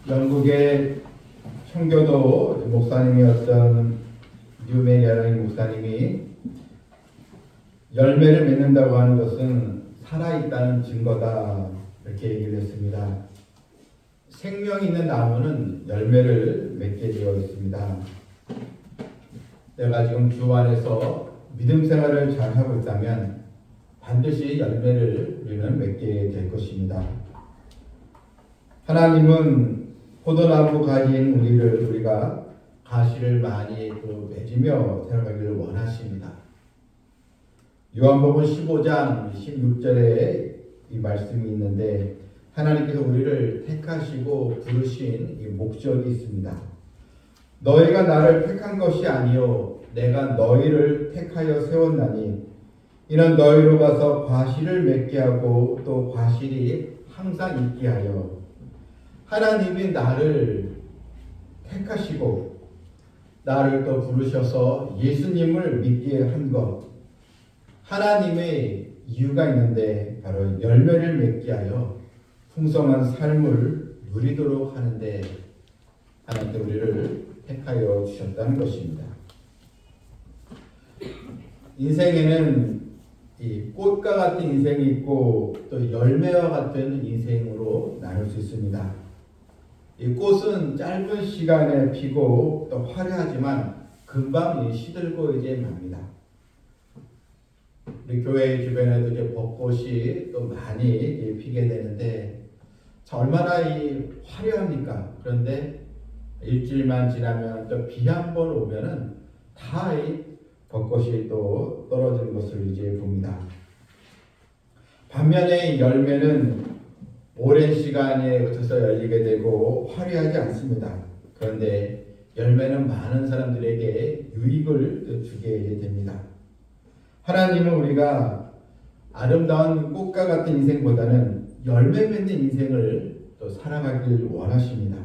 영국의 청교도 목사님이었던 뉴메리아라는 목사님이 열매를 맺는다고 하는 것은 살아있다는 증거다 이렇게 얘기를 했습니다. 생명 있는 나무는 열매를 맺게 되어 있습니다. 내가 지금 주 안에서 믿음 생활을 잘 하고 있다면 반드시 열매를 우리는 맺게 될 것입니다. 하나님은 포도나무 가지인 우리가 가시를 많이 또 맺으며 살아가기를 원하십니다. 요한복음 15장 16절에 이 말씀이 있는데 하나님께서 우리를 택하시고 부르신 이 목적이 있습니다. 너희가 나를 택한 것이 아니요 내가 너희를 택하여 세웠나니 이는 너희로 가서 과실을 맺게 하고 또 과실이 항상 있게 하여. 하나님이 나를 택하시고 나를 또 부르셔서 예수님을 믿게 한 것, 하나님의 이유가 있는데 바로 열매를 맺게 하여 풍성한 삶을 누리도록 하는데 하나님께 우리를 택하여 주셨다는 것입니다. 인생에는 이 꽃과 같은 인생이 있고 또 열매와 같은 인생으로 나눌 수 있습니다. 이 꽃은 짧은 시간에 피고 또 화려하지만 금방 시들고 이제 맙니다. 우리 교회 주변에도 이제 벚꽃이 또 많이 피게 되는데 얼마나 이 화려합니까? 그런데 일주일만 지나면 또 비 한 번 오면은 다 이 벚꽃이 또 떨어지는 것을 이제 봅니다. 반면에 열매는 오랜 시간에 거쳐서 열리게 되고 화려하지 않습니다. 그런데 열매는 많은 사람들에게 유익을 주게 됩니다. 하나님은 우리가 아름다운 꽃과 같은 인생보다는 열매 맺는 인생을 또 살아가길 원하십니다.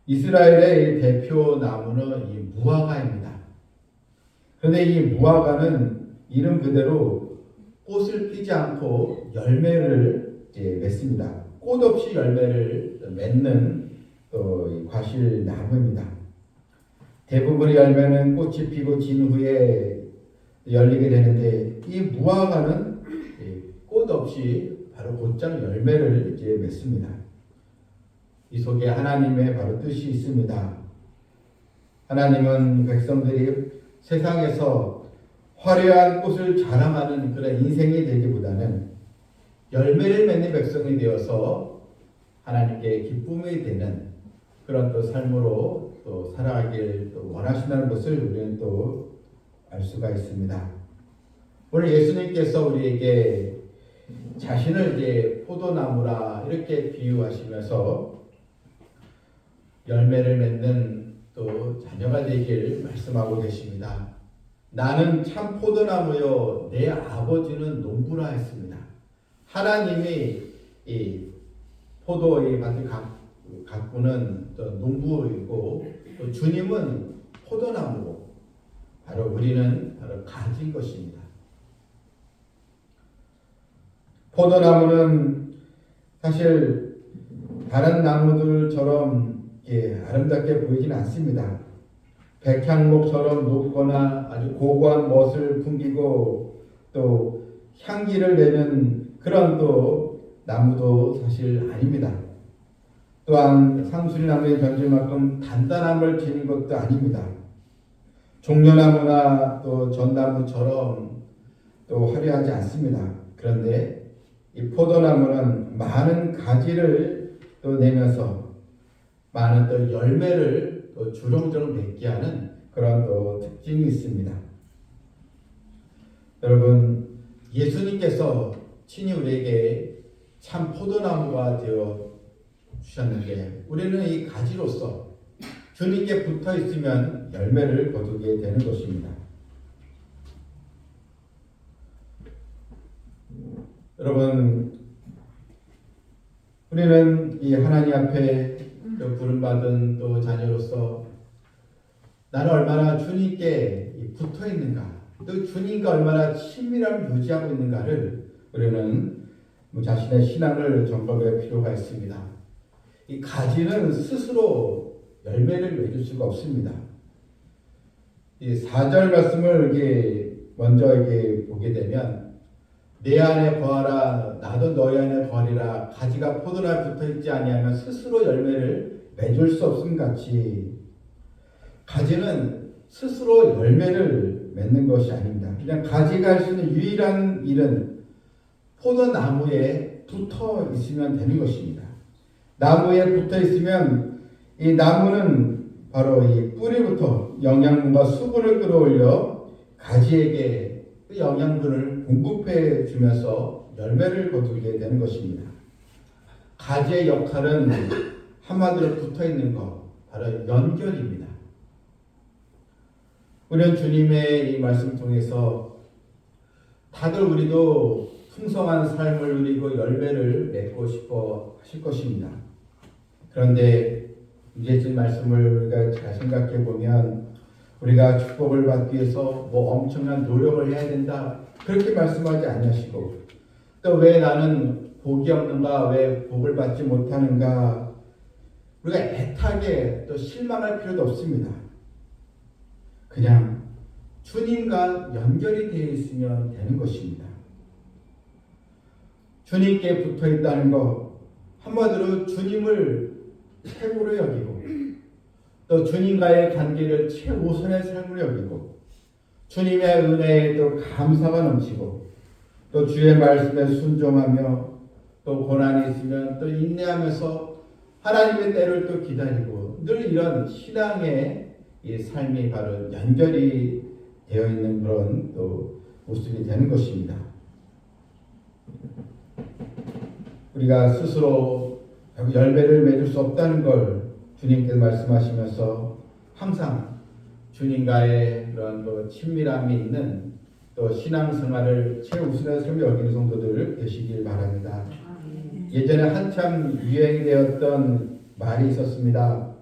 이스라엘의 대표 나무는 이 무화과입니다. 그런데 이 무화과는 이름 그대로 꽃을 피지 않고 열매를 맺습니다. 꽃 없이 열매를 맺는 또 과실 나무입니다. 대부분의 열매는 꽃이 피고 진 후에 열리게 되는데 이 무화과는 꽃 없이 바로 곧장 열매를 이제 맺습니다. 이 속에 하나님의 바로 뜻이 있습니다. 하나님은 백성들이 세상에서 화려한 꽃을 자랑하는 그런 인생이 되기보다는 열매를 맺는 백성이 되어서 하나님께 기쁨이 되는 그런 또 삶으로 또 살아가길 또 원하신다는 것을 우리는 또 알 수가 있습니다. 오늘 예수님께서 우리에게 자신을 이제 포도나무라 이렇게 비유하시면서 열매를 맺는 또 자녀가 되길 말씀하고 계십니다. 나는 참 포도나무요 내 아버지는 농부라 했습니다. 하나님이 이 포도의 밭을 가꾸는 농부이고 또 주님은 포도나무고 바로 우리는 바로 가지인 것입니다. 포도나무는 사실 다른 나무들처럼 아름답게 보이지는 않습니다. 백향목처럼 높거나 아주 고고한 멋을 풍기고 또 향기를 내는 그런 또 나무도 사실 아닙니다. 또한 상수리나무의 변질만큼 단단함을 지닌 것도 아닙니다. 종려나무나 또 전나무처럼 또 화려하지 않습니다. 그런데 이 포도나무는 많은 가지를 또 내면서 많은 또 열매를 또 주렁주렁 맺게 하는 그런 또 특징이 있습니다. 여러분, 예수님께서 친히 우리에게 참 포도나무가 되어 주셨는데 우리는 이 가지로서 주님께 붙어 있으면 열매를 거두게 되는 것입니다. 여러분, 우리는 이 하나님 앞에 부름받은 또 자녀로서 나는 얼마나 주님께 붙어 있는가, 또 주님과 얼마나 친밀함을 유지하고 있는가를 우리는 자신의 신앙을 점검할 필요가 있습니다. 이 가지는 스스로 열매를 맺을 수가 없습니다. 이 4절 말씀을 이게 먼저 이게 보게 되면 내 안에 거하라 나도 너희 안에 거하리라 가지가 포도나무에 붙어 있지 아니하면 스스로 열매를 맺을 수 없음 같이 가지는 스스로 열매를 맺는 것이 아닙니다. 그냥 가지가 할 수 있는 유일한 일은 포도나무에 붙어 있으면 되는 것입니다. 나무에 붙어 있으면 이 나무는 바로 이 뿌리부터 영양분과 수분을 끌어올려 가지에게 그 영양분을 공급해 주면서 열매를 거두게 되는 것입니다. 가지의 역할은 한마디로 붙어 있는 것, 바로 연결입니다. 우리는 주님의 이 말씀 통해서 다들 우리도 풍성한 삶을 누리고 열매를 맺고 싶어 하실 것입니다. 그런데 이제 말씀을 우리가 잘 생각해 보면 우리가 축복을 받기 위해서 뭐 엄청난 노력을 해야 된다 그렇게 말씀하지 아니하시고 또 왜 나는 복이 없는가 왜 복을 받지 못하는가 우리가 애타게 또 실망할 필요도 없습니다. 그냥 주님과 연결이 되어 있으면 되는 것입니다. 주님께 붙어 있다는 것 한마디로 주님을 최고로 여기고 또 주님과의 관계를 최우선의 삶으로 여기고 주님의 은혜에 또 감사가 넘치고 또 주의 말씀에 순종하며 또 고난이 있으면 또 인내하면서 하나님의 때를 또 기다리고 늘 이런 신앙의 이 삶이 바로 연결이 되어 있는 그런 또 모습이 되는 것입니다. 우리가 스스로 열매를 맺을 수 없다는 걸 주님께서 말씀하시면서 항상 주님과의 그런 또 친밀함이 있는 또 신앙생활을 최우선의 삶을 여기는 성도들 되시길 바랍니다. 예전에 한참 유행이 되었던 말이 있었습니다.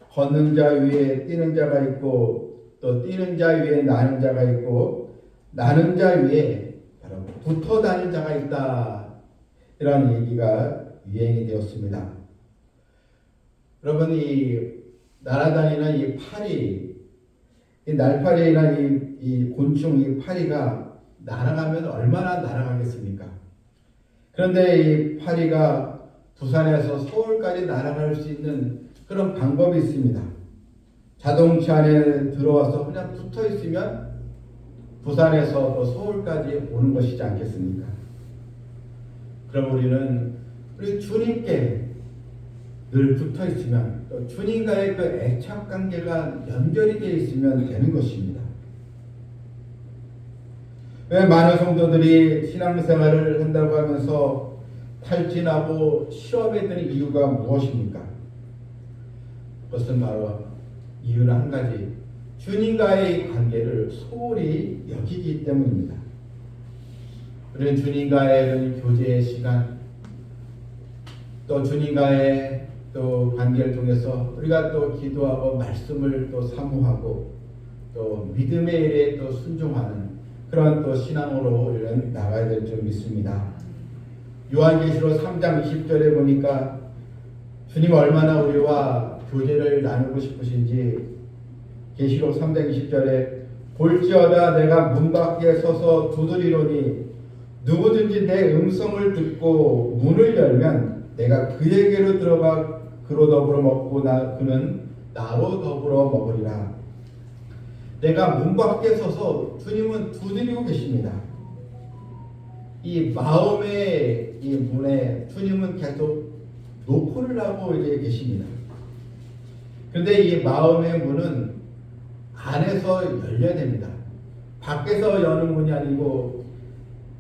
걷는 자 위에 뛰는 자가 있고 또 뛰는 자 위에 나는 자가 있고 나는 자 위에 바로 붙어 다니는 자가 있다. 이런 얘기가 유행이 되었습니다. 여러분 이 날아다니는 이 파리, 이 날파리나 이 곤충 이 파리가 날아가면 얼마나 날아가겠습니까? 그런데 이 파리가 부산에서 서울까지 날아갈 수 있는 그런 방법이 있습니다. 자동차 안에 들어와서 그냥 붙어 있으면 부산에서 또 서울까지 오는 것이지 않겠습니까? 그럼 우리는 우리 주님께 늘 붙어 있으면 또 주님과의 그 애착 관계가 연결이 되어 있으면 되는 것입니다. 왜 많은 성도들이 신앙생활을 한다고 하면서 탈진하고 시험에 드는 이유가 무엇입니까? 그것은 바로 이유는 한 가지, 주님과의 관계를 소홀히 여기기 때문입니다. 우리는 주님과의 교제의 시간, 또 주님과의 또 관계를 통해서 우리가 또 기도하고 말씀을 또 사모하고 또 믿음의 일에 또 순종하는 그런 또 신앙으로 우리는 나가야 될 줄 믿습니다. 요한계시록 3장 20절에 보니까 주님 얼마나 우리와 교제를 나누고 싶으신지 계시록 3장 20절에 볼지어다 내가 문 밖에 서서 두드리노니 누구든지 내 음성을 듣고 문을 열면 내가 그에게로 들어가 그로 더불어 먹고 그는 나로 더불어 먹으리라. 내가 문 밖에 서서 주님은 두드리고 계십니다. 이 마음의 이 문에 주님은 계속 노크를 하고 이제 계십니다. 그런데 이 마음의 문은 안에서 열려야 됩니다. 밖에서 여는 문이 아니고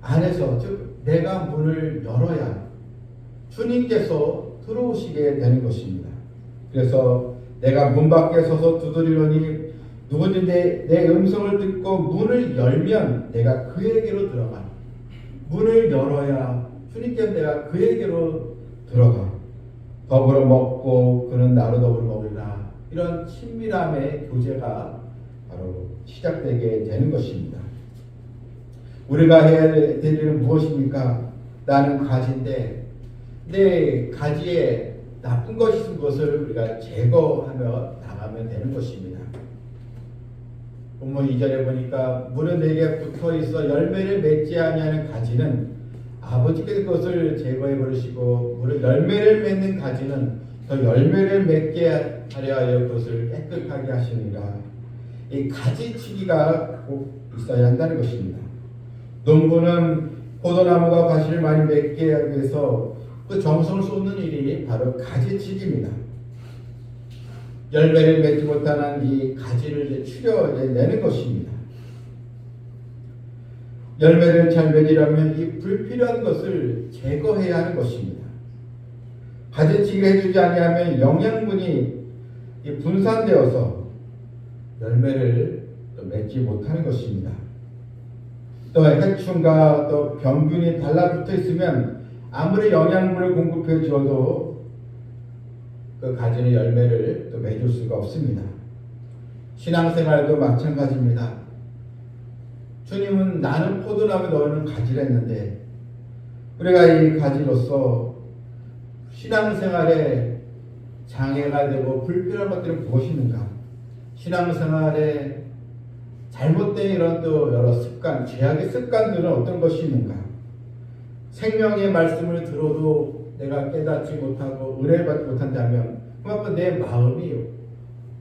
안에서, 즉 내가 문을 열어야 주님께서 들어오시게 되는 것입니다. 그래서 내가 문 밖에 서서 두드리노니 누구든지 내 음성을 듣고 문을 열면 내가 그에게로 들어가. 문을 열어야 주님께서 내가 그에게로 들어가 더불어 먹고 그는 나로 더불어 먹으리라. 이런 친밀함의 교제가 바로 시작되게 되는 것입니다. 우리가 해야 될 일은 무엇입니까? 나는 가지인데 내 가지에 나쁜 것이 있는 것을 우리가 제거하며 나가면 되는 것입니다. 본문 2절에 보니까 무릇 내게 붙어 있어 열매를 맺지 아니하는 가지는 아버지께서 그것을 제거해 버리시고 무릇 열매를 맺는 가지는 더 열매를 맺게 하려 하여 그것을 깨끗하게 하시니라. 이 가지치기가 꼭 있어야 한다는 것입니다. 농부는 포도나무가 과실을 많이 맺게 하기 위해서 그 정성을 쏟는 일이 바로 가지치기입니다. 열매를 맺지 못하는 이 가지를 추려내는 것입니다. 열매를 잘 맺으려면 이 불필요한 것을 제거해야 하는 것입니다. 가지치기를 해주지 아니하면 영양분이 분산되어서 열매를 맺지 못하는 것입니다. 또 해충과 또 병균이 달라붙어 있으면 아무리 영양분을 공급해 주어도 그 가지는 열매를 또 맺을 수가 없습니다. 신앙생활도 마찬가지입니다. 주님은 나는 포도나무 너는 가지라 했는데 우리가 이 가지로서 신앙생활에 장애가 되고 불필요한 것들은 무엇인가? 신앙생활에 잘못된 이런 또 여러 습관, 죄악의 습관들은 어떤 것이 있는가? 생명의 말씀을 들어도 내가 깨닫지 못하고 은혜받지 못한다면 그만큼 내 마음이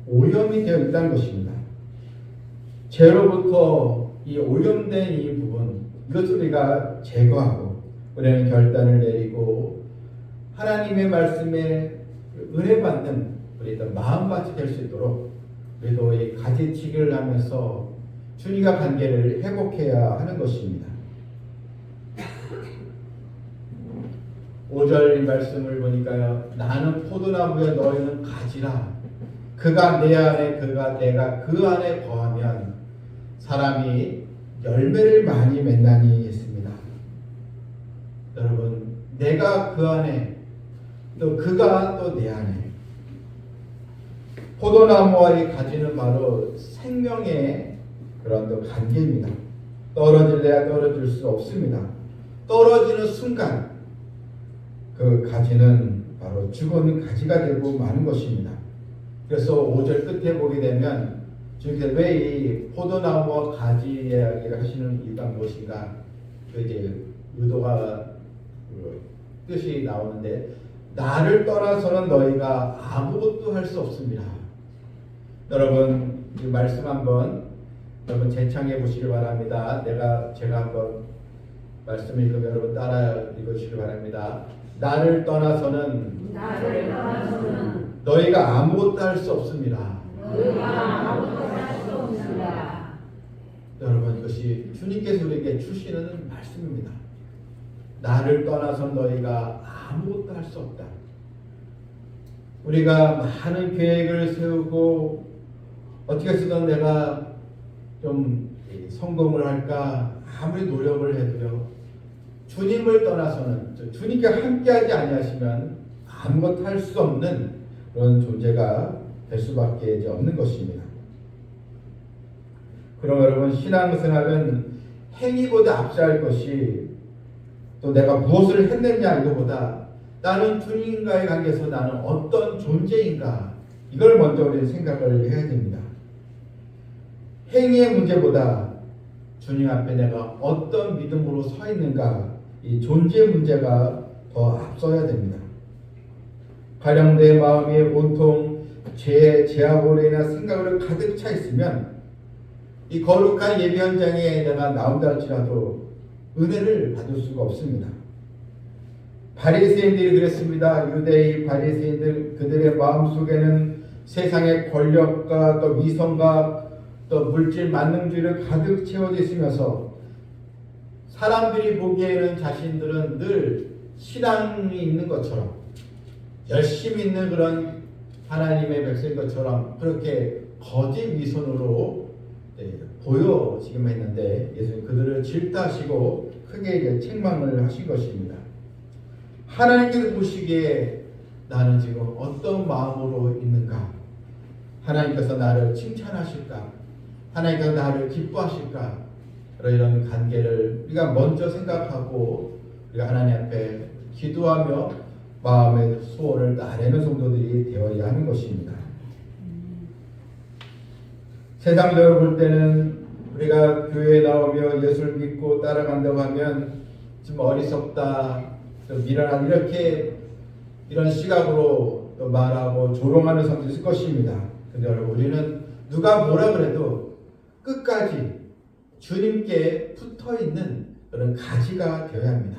오염이 되어 있다는 것입니다. 죄로부터 이 오염된 이 부분, 이것을 우리가 제거하고 우리는 결단을 내리고 하나님의 말씀에 은혜받는 우리 마음밭이 될 수 있도록 우리도 이 가지치기를 하면서 주님과 관계를 회복해야 하는 것입니다. 5절 말씀을 보니까요. 나는 포도나무에 너희는 가지라. 그가 내 안에 그가 내가 그 안에 거하면 사람이 열매를 많이 맺나니 했습니다. 여러분 내가 그 안에 또 그가 또 내 안에 포도나무와의 가지는 바로 생명의 그런 또 관계입니다. 떨어질래야 떨어질 수 없습니다. 떨어지는 순간 그 가지는 바로 죽은 가지가 되고 마는 것입니다. 그래서 5절 끝에 보게 되면 주님께서 왜 이 포도나무와 가지 이야기를 하시는 이유가 무엇인가? 이제 의도가 뜻이 나오는데 나를 떠나서는 너희가 아무것도 할 수 없습니다. 여러분 이 말씀 한번 여러분 재창해 보시길 바랍니다. 제가 한번 말씀을 읽으면 여러분 따라 읽으시길 바랍니다. 나를 떠나서는 너희가 아무것도 할 수 없습니다. 여러분 이것이 주님께서 우리에게 주시는 말씀입니다. 나를 떠나서 너희가 아무것도 할 수 없다. 우리가 많은 계획을 세우고 어떻게 해서든 내가 좀 성공을 할까 아무리 노력을 해도요. 주님을 떠나서는 주님과 함께하지 아니하시면 아무것도 할 수 없는 그런 존재가 될 수밖에 없는 것입니다. 그럼 여러분 신앙생활은 행위보다 앞서할 것이 또 내가 무엇을 했느냐 이거보다 나는 주님과의 관계에서 나는 어떤 존재인가 이걸 먼저 우리는 생각을 해야 됩니다. 행위의 문제보다 주님 앞에 내가 어떤 믿음으로 서 있는가 이 존재 문제가 더 앞서야 됩니다. 가령 내 마음이 온통 죄악으로 인한 생각으로 가득 차 있으면 이 거룩한 예배 현장에 내가 나온다 할지라도 은혜를 받을 수가 없습니다. 바리새인들이 그랬습니다. 유대의 바리새인들 그들의 마음속에는 세상의 권력과 또 위선과 또 물질 만능주의를 가득 채워져 있으면서 사람들이 보기에는 자신들은 늘 신앙이 있는 것처럼 열심히 있는 그런 하나님의 백성인 것처럼 그렇게 거짓 위선으로 보여지기만 했는데 예수님 그들을 질타하시고 크게 책망을 하신 것입니다. 하나님께서 보시기에 나는 지금 어떤 마음으로 있는가? 하나님께서 나를 칭찬하실까? 하나님께서 나를 기뻐하실까? 이런 관계를 우리가 먼저 생각하고 우리가 하나님 앞에 기도하며 마음의 소원을 나누는 성도들이 되어야 하는 것입니다. 세상적으로 볼 때는 우리가 교회에 나오며 예수를 믿고 따라간다고 하면 좀 어리석다, 좀 미련한 이렇게 이런 시각으로 또 말하고 조롱하는 사람도 있을 것입니다. 근데 여러분 우리는 누가 뭐라 그래도 끝까지 주님께 붙어있는 그런 가지가 되어야 합니다.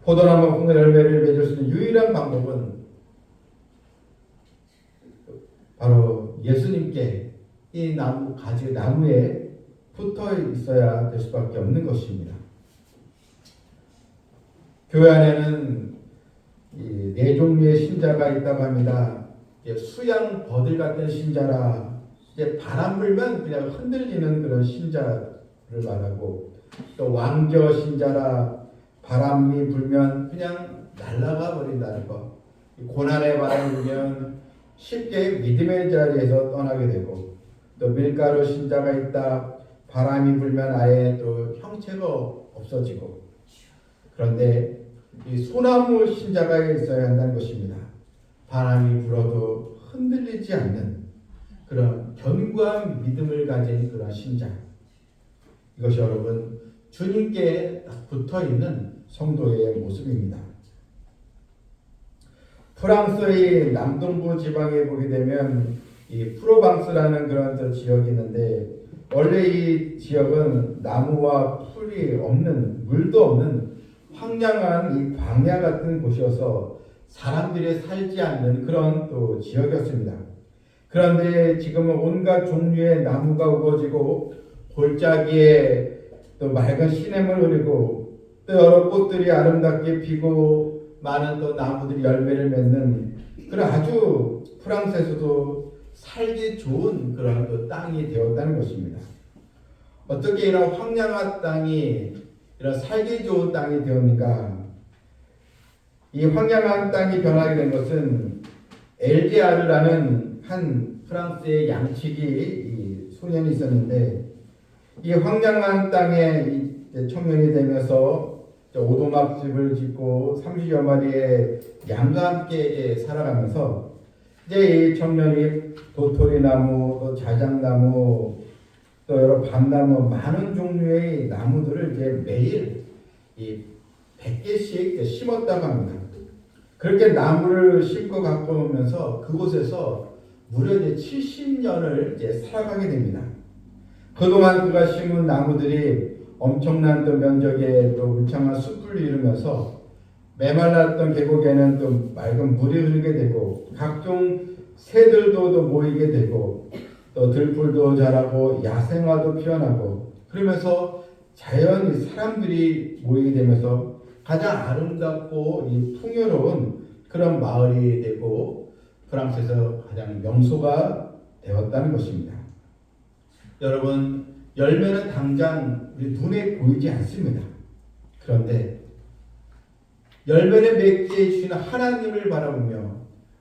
포도나무 홍의 열매를 맺을 수 있는 유일한 방법은 바로 예수님께 이 나무 가지 나무에 붙어 있어야 될 수밖에 없는 것입니다. 교회 안에는 네 종류의 신자가 있다고 합니다. 수양 버들 같은 신자라 이제 바람 불면 그냥 흔들리는 그런 신자를 말하고, 또 왕저 신자라 바람이 불면 그냥 날아가 버린다는 것. 고난의 바람이 불면 쉽게 믿음의 자리에서 떠나게 되고, 또 밀가루 신자가 있다. 바람이 불면 아예 또 형체가 없어지고. 그런데 이 소나무 신자가 있어야 한다는 것입니다. 바람이 불어도 흔들리지 않는 그런 견고한 믿음을 가진 그런 신자. 이것이 여러분 주님께 붙어있는 성도의 모습입니다. 프랑스의 남동부 지방에 보게 되면 이 프로방스라는 그런 지역이 있는데, 원래 이 지역은 나무와 풀이 없는, 물도 없는 황량한 이 광야 같은 곳이어서 사람들이 살지 않는 그런 또 지역이었습니다. 그런데 지금은 온갖 종류의 나무가 우거지고 골짜기에 또 맑은 시냇을 흐르고 또 여러 꽃들이 아름답게 피고 많은 또 나무들이 열매를 맺는 그런 아주 프랑스에서도 살기 좋은 그런 또 땅이 되었다는 것입니다. 어떻게 이런 황량한 땅이 이런 살기 좋은 땅이 되었는가? 이 황량한 땅이 변하게 된 것은 엘게아르라는 한 프랑스의 양치기 소년이 있었는데, 이 황량한 땅에 청년이 되면서 오두막집을 짓고 30여 마리의 양과 함께 살아가면서 이제 이 청년이 도토리나무, 또 자작나무, 또 여러 밤나무, 많은 종류의 나무들을 이제 매일 이 100개씩 심었다고 합니다. 그렇게 나무를 심고 갖고 오면서 그곳에서 무려 이제 70년을 이제 살아가게 됩니다. 그동안 그가 심은 나무들이 엄청난 또 면적의 또 울창한 숲을 이루면서 메말랐던 계곡에는 또 맑은 물이 흐르게 되고, 각종 새들도 또 모이게 되고, 또 들풀도 자라고 야생화도 피어나고, 그러면서 자연히 사람들이 모이게 되면서 가장 아름답고 이 풍요로운 그런 마을이 되고 프랑스에서 가장 명소가 되었다는 것입니다. 여러분, 열매는 당장 우리 눈에 보이지 않습니다. 그런데 열매를 맺게 해주시는 하나님을 바라보며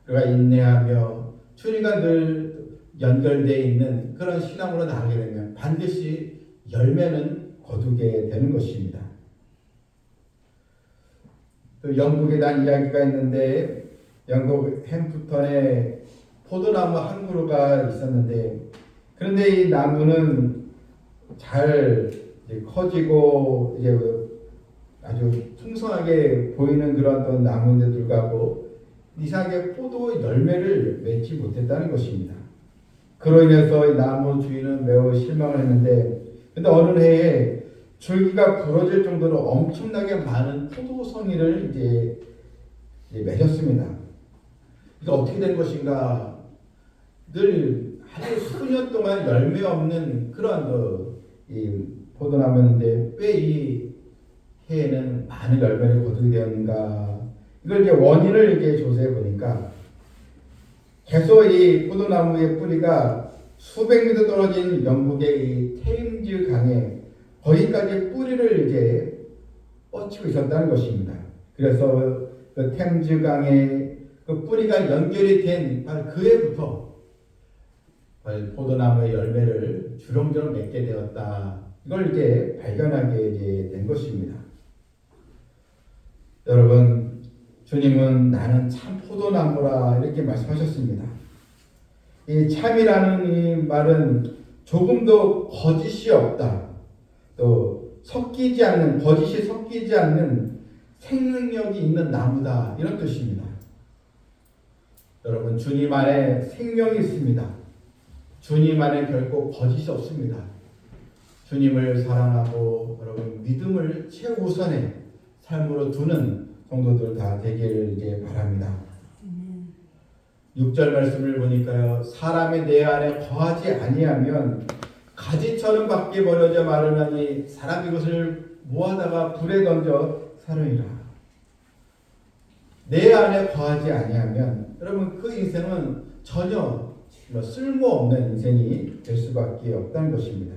그가 인내하며 주님과 늘 연결되어 있는 그런 신앙으로 나가게 되면 반드시 열매는 거두게 되는 것입니다. 또 영국에 대한 이야기가 있는데, 영국 햄프턴에 포도나무 한 그루가 있었는데, 그런데 이 나무는 잘 커지고 이제 아주 풍성하게 보이는 그런 어떤 나무인데 불구하고 이상하게 포도 열매를 맺지 못했다는 것입니다. 그로 인해서 이 나무 주인은 매우 실망을 했는데, 근데 어느 해에 줄기가 부러질 정도로 엄청나게 많은 포도송이를 이제 맺었습니다. 이게 어떻게 된 것인가? 늘 아주 수년 동안 열매 없는 그런 이 포도나무인데 왜 이 해에는 많은 열매를 거두게 되었는가? 이걸 이제 원인을 이제 조사해 보니까 계속 이 포도나무의 뿌리가 수백 미터 떨어진 영국의 이 테임즈 강에 거기까지 뿌리를 이제 뻗치고 있었다는 것입니다. 그래서 그 템즈 강에 그 뿌리가 연결이 된 바로 그 해부터 포도나무의 열매를 주렁주렁 맺게 되었다. 이걸 이제 발견하게 이제 된 것입니다. 여러분, 주님은 나는 참 포도나무라 이렇게 말씀하셨습니다. 이 참이라는 이 말은 조금도 거짓이 없다. 또 거짓이 섞이지 않는 생명력이 있는 나무다. 이런 뜻입니다. 여러분, 주님 안에 생명이 있습니다. 주님 안에 결코 거짓이 없습니다. 주님을 사랑하고 여러분 믿음을 최우선의 삶으로 두는 성도들 다 되기를 바랍니다. 6절 말씀을 보니까요. 사람이 내 안에 거하지 아니하면 가지처럼 밖에 버려져 마르나니 사람이 그것을 모아다가 불에 던져 사르리라. 내 안에 거하지 아니하면 여러분 그 인생은 전혀 쓸모없는 인생이 될 수밖에 없다는 것입니다.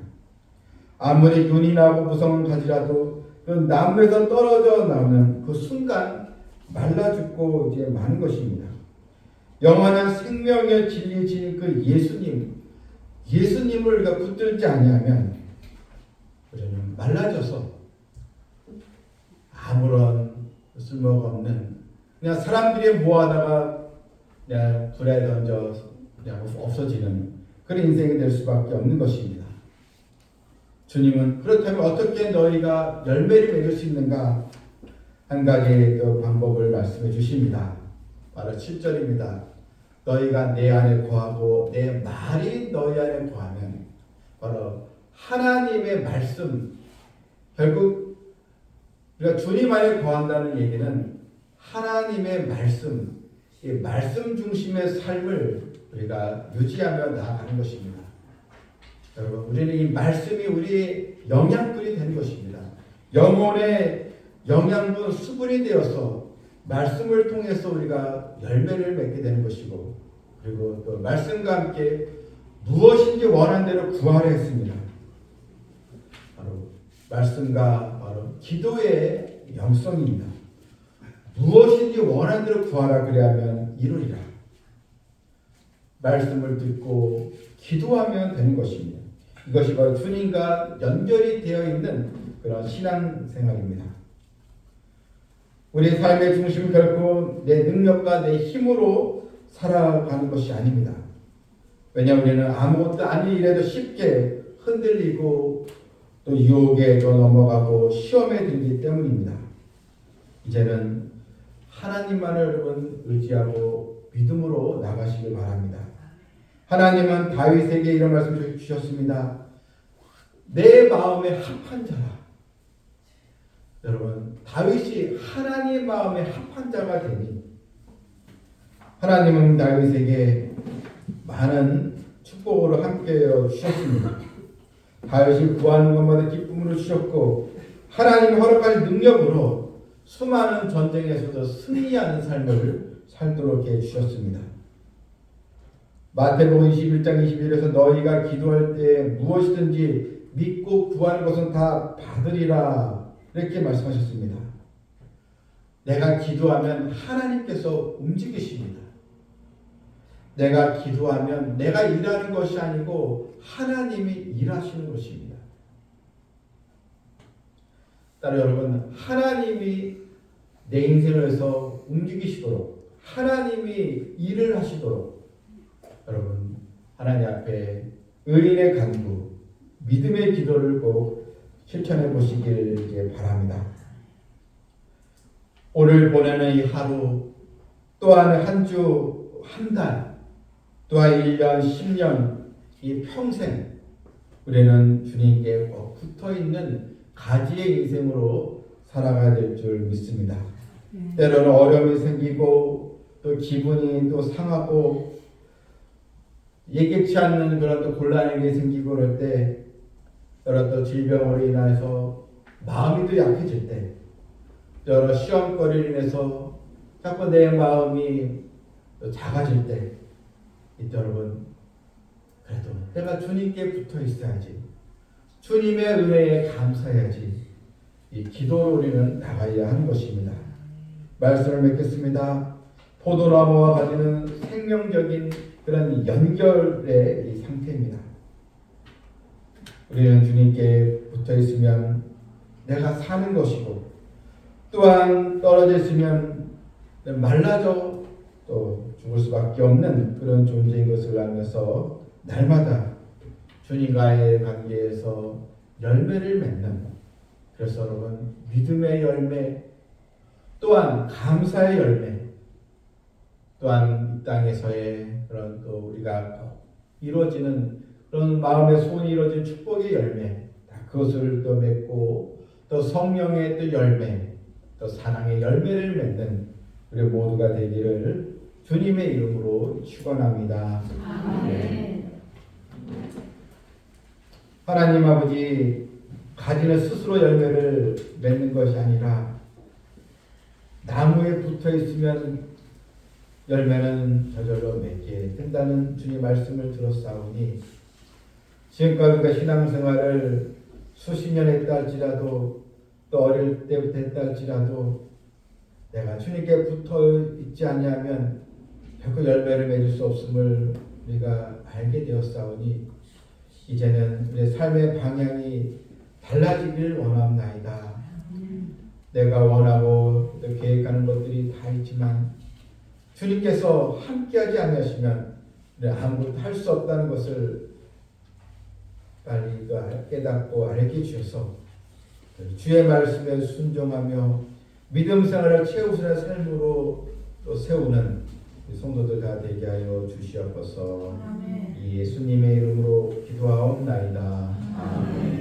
아무리 눈이 나고 무성을 가지라도 그 나무에서 떨어져 나오는 그 순간 말라 죽고 마는 것입니다. 영원한 생명의 진리신 그 예수님을 우리가 붙들지 아니하면 우리는 말라져서 아무런 쓸모가 없는 그냥 사람들이 모아다가 그냥 불에 던져 그냥 없어지는 그런 인생이 될 수밖에 없는 것입니다. 주님은 그렇다면 어떻게 너희가 열매를 맺을 수 있는가 한 가지 방법을 말씀해 주십니다. 바로 7절입니다. 너희가 내 안에 거하고 내 말이 너희 안에 거하면 바로 하나님의 말씀 결국 우리가 주님 안에 거한다는 얘기는 하나님의 말씀 이 말씀 중심의 삶을 우리가 유지하며 나아가는 것입니다. 여러분 우리는 이 말씀이 우리의 영양분이 되는 것입니다. 영혼의 영양분 수분이 되어서 말씀을 통해서 우리가 열매를 맺게 되는 것이고 그리고 또 말씀과 함께 무엇인지 원한 대로 구하려 했습니다. 바로 말씀과 바로 기도의 영성입니다. 무엇인지 원한 대로 구하라 그리하면 이루리라. 말씀을 듣고 기도하면 되는 것입니다. 이것이 바로 주님과 연결이 되어 있는 그런 신앙생활입니다. 우리 삶의 중심은 결코 내 능력과 내 힘으로 살아가는 것이 아닙니다. 왜냐하면 우리는 아무것도 아닌 일에도 쉽게 흔들리고 또 유혹에도 넘어가고 시험에 들기 때문입니다. 이제는 하나님만을 여러분 의지하고 믿음으로 나가시길 바랍니다. 하나님은 다윗에게 이런 말씀을 주셨습니다. 내 마음에 합한 자라. 여러분 다윗이 하나님의 마음에 합한 자가 되니 하나님은 다윗에게 많은 축복으로 함께해 주셨습니다. 다윗이 구하는 것마다 기쁨으로 주셨고 하나님이 허락하신 능력으로 수많은 전쟁에서도 승리하는 삶을 살도록 해 주셨습니다. 마태복음 21장 21절에서 너희가 기도할 때 무엇이든지 믿고 구하는 것은 다 받으리라 이렇게 말씀하셨습니다. 내가 기도하면 하나님께서 움직이십니다. 내가 기도하면 내가 일하는 것이 아니고 하나님이 일하시는 것입니다. 따라 여러분 하나님이 내 인생에서 움직이시도록 하나님이 일을 하시도록 여러분 하나님 앞에 의인의 간구 믿음의 기도를 꼭 실천해 보시길 바랍니다. 오늘 보내는 이 하루 또한 한 주, 한 달, 또한 1년, 10년, 이 평생 우리는 주님께 붙어있는 가지의 인생으로 살아가야 될 줄 믿습니다. 때로는 어려움이 생기고 또 기분이 또 상하고 예기치 않는 그런 또 곤란이 생기고 그럴 때 여러 또 질병으로 인해서 마음이 또 약해질 때 여러 시험거리로 인해서 자꾸 내 마음이 또 작아질 때 이때 여러분 그래도 내가 주님께 붙어 있어야지 주님의 은혜에 감사해야지 이 기도로 우리는 나가야 하는 것입니다. 말씀을 맺겠습니다. 포도나무와 가지는 생명적인 그런 연결의 이 상태입니다. 우리는 주님께 붙어 있으면 내가 사는 것이고 또 또한 떨어져 있으면 말라져 또 죽을 수밖에 없는 그런 존재인 것을 알면서 날마다 주님과의 관계에서 열매를 맺는, 그래서 여러분 믿음의 열매, 또한 감사의 열매, 또한 이 땅에서의 그런 또 우리가 이루어지는 그런 마음의 소원이 이루어진 축복의 열매, 그것을 또 맺고 또 성령의 또 열매, 또 사랑의 열매를 맺는 우리 모두가 되기를 주님의 이름으로 축원합니다. 아멘. 하나님 아버지, 가지는 스스로 열매를 맺는 것이 아니라 나무에 붙어 있으면 열매는 저절로 맺게 된다는 주님 말씀을 들었사오니, 지금까지 우리가 신앙생활을 수십 년 했다 할지라도 또 어릴 때부터 했다 할지라도 내가 주님께 붙어 있지 아니하면 결코 열매를 맺을 수 없음을 우리가 알게 되었사오니, 이제는 우리의 삶의 방향이 달라지길 원합나이다. 내가 원하고 또 계획하는 것들이 다 있지만 주님께서 함께하지 않으시면 아무것도 할 수 없다는 것을 빨리 깨닫고 알게 주셔서 주의 말씀에 순종하며 믿음 생활을 최우선의 삶으로 또 세우는 성도들 다 되게 하여 주시옵소서. 아멘. 예수님의 이름으로 기도하옵나이다. 아멘.